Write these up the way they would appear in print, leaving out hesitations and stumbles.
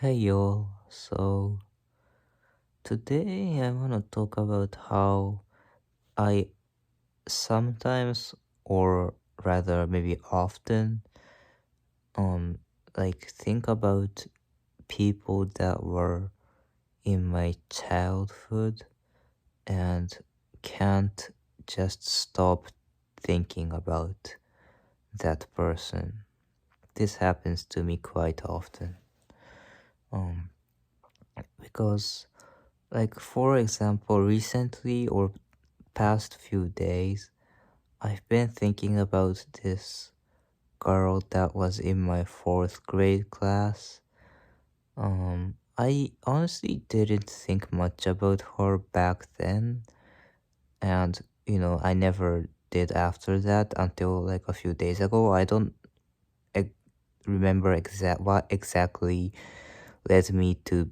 Hey y'all, so today I want to talk about how I sometimes, or rather maybe often, um, think about people that were in my childhood and can't just stop thinking about that person. This happens to me quite often. Um, because for example, recently or past few days, I've been thinking about this girl that was in my fourth grade class. I honestly didn't think much about her back then, and I never did after that until like a few days ago. I don't ex- remember what exactly led me to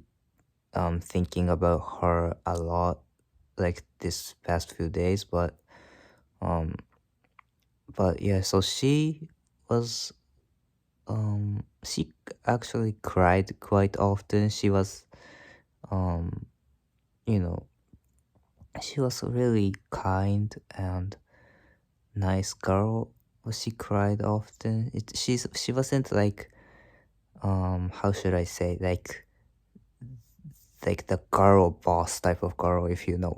thinking about her a lot like this past few days, um but yeah, so was she actually cried quite often. Um you know she was a really kind and nice girl, but she cried often. She wasn't like, how should I say, like the girl boss type of girl, if you know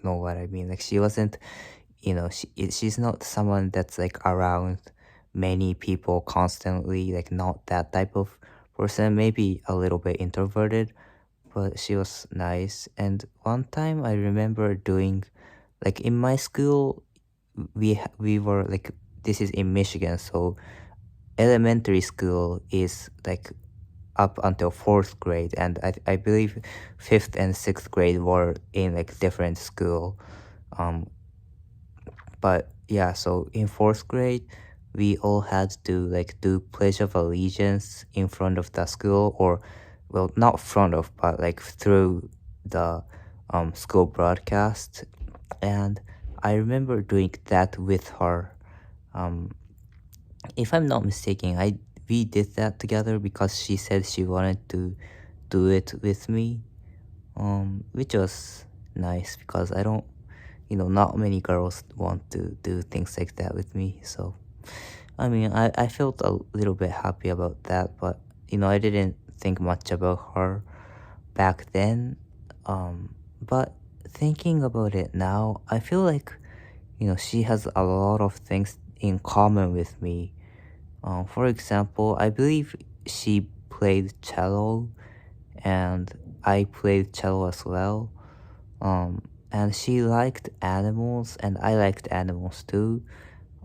know what I mean. Like she wasn't, she's not someone that's like around many people constantly, like not that type of person. Maybe a little bit introverted, but she was nice. And one time I remember doing, like, in my school, we were like, this is in Michigan, so elementary school is like up until fourth grade, and I believe fifth and sixth grade were in like different school. um but yeah, so in fourth grade we all had to like do pledge of allegiance in front of the school, or well, not front of, but like through the school broadcast. And I remember doing that with her. um if I'm not mistaken, I we did that together because she said she wanted to do it with me, which was nice because I don't, not many girls want to do things like that with me. So, I mean, I felt a little bit happy about that, but, I didn't think much about her back then. But thinking about it now, I feel like, she has a lot of things in common with me. For example, I believe she played cello and I played cello as well. And she liked animals and I liked animals too.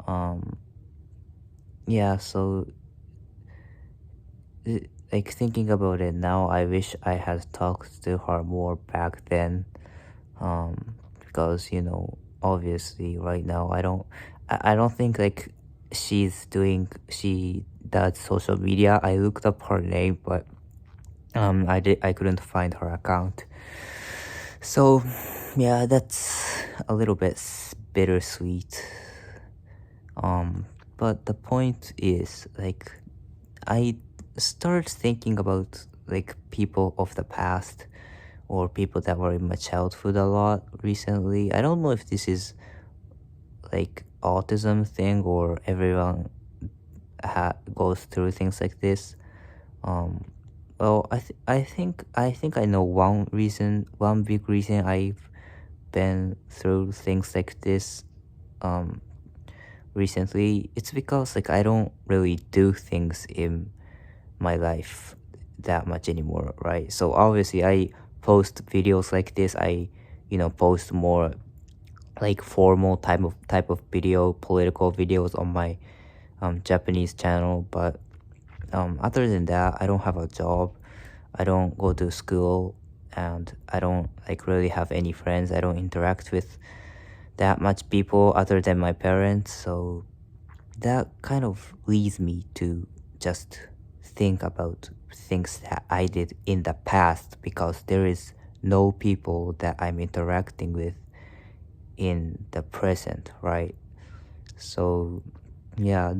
Um, yeah, so like thinking about it now, I wish I had talked to her more back then. Because obviously right now I don't think like she does social media. I looked up her name, but I couldn't find her account. So yeah, that's a little bit bittersweet. Um, but the point is, like, I started thinking about like people of the past or people that were in my childhood a lot recently. I don't know if this is like autism thing or everyone goes through things like this. Um, well, I think I know one big reason I've been through things like this. Um, Recently, it's because like I don't really do things in my life that much anymore, right? So obviously I post videos like this. I, post more like formal type of video, political videos on my Japanese channel. But other than that, I don't have a job. I don't go to school, and I don't like really have any friends. I don't interact with that much people other than my parents. So that kind of leads me to just think about things that I did in the past, because there is no people that I'm interacting with in the present, right? So, yeah,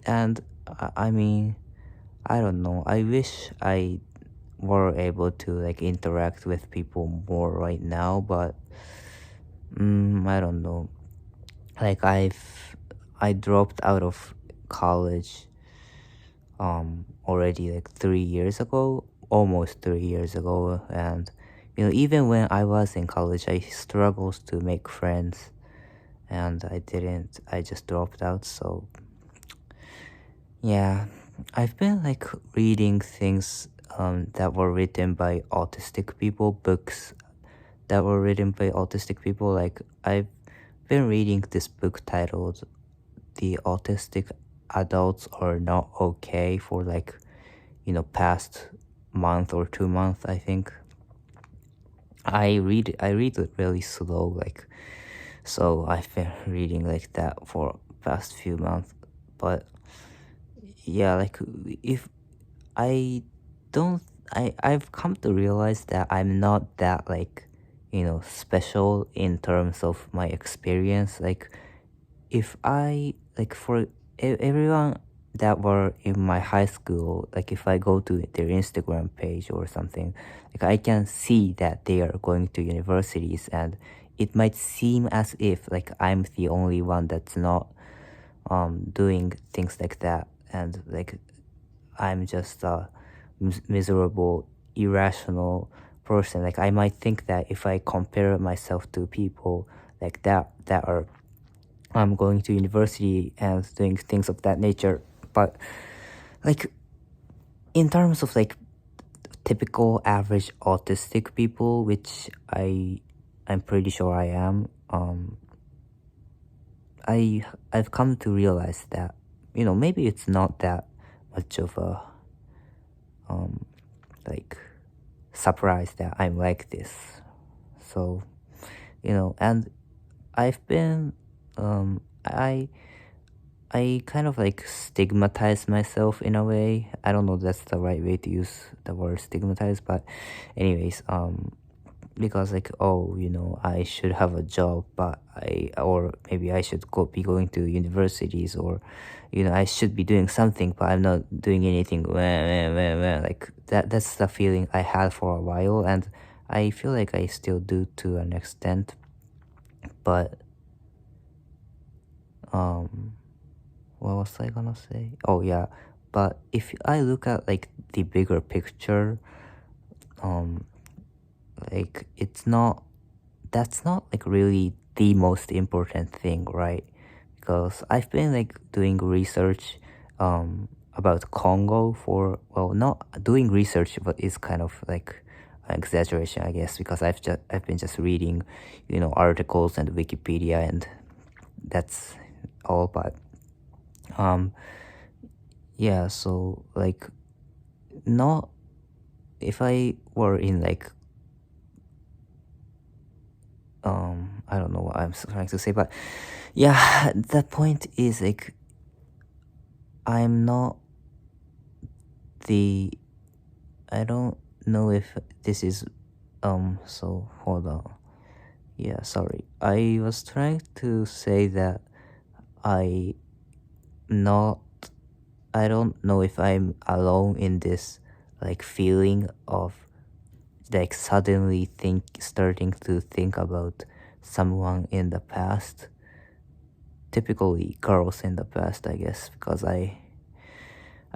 and I mean, I don't know. I wish I were able to like interact with people more right now, but I don't know. Like I dropped out of college already like 3 years ago, almost 3 years ago, and even when I was in college, I struggled to make friends, and I didn't. I just dropped out. So yeah, I've been like reading things that were written by autistic people, books that were written by autistic people. Like I've been reading this book titled "The Autistic Adults Are Not Okay" for like past month or 2 months, I think. I read it really slow, like, so I've been reading like that for past few months. But yeah, like, if I don't I've come to realize that I'm not that like special in terms of my experience. Like, if I like for everyone that were in my high school, like if I go to their Instagram page or something, like I can see that they are going to universities, and it might seem as if like I'm the only one that's not doing things like that, and like I'm just a miserable, irrational person. Like I might think that if I compare myself to people like that are I'm going to university and doing things of that nature. But like in terms of like typical average autistic people, which I'm pretty sure I am, I've come to realize that maybe it's not that much of a um like surprise that I'm like this. So and I've been I kind of like stigmatize myself in a way. I don't know if that's the right way to use the word stigmatize, but anyways, because like, oh, I should have a job, but or maybe I should be going to universities, or I should be doing something, but I'm not doing anything. Wah, wah, wah, wah. Like that's the feeling I had for a while, and I feel like I still do to an extent. But um what was I gonna say? Oh yeah, but if I look at like the bigger picture, um, like that's not like really the most important thing, right? Because I've been like doing research, about Congo for, well, not doing research, but it's kind of like an exaggeration, I guess, because I've been just reading, articles and Wikipedia, and that's all. But um, yeah, so like, not if I were in like I don't know what I'm trying to say, but yeah, the point is like I'm not the I don't know if this is so hold on. Yeah, sorry. I was trying to say that I not I don't know if I'm alone in this like feeling of like suddenly starting to think about someone in the past, typically girls in the past, I guess, because I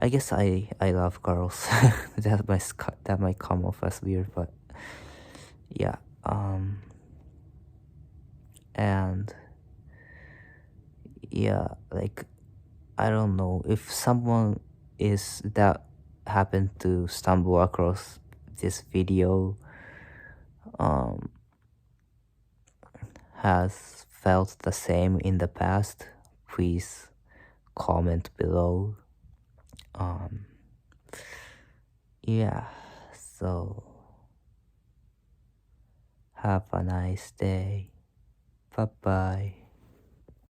guess I love girls. That might come off as weird, but yeah. And yeah, like, I don't know if someone is that happened to stumble across this video, um has felt the same in the past, please comment below. Um, yeah, so have a nice day. Bye bye.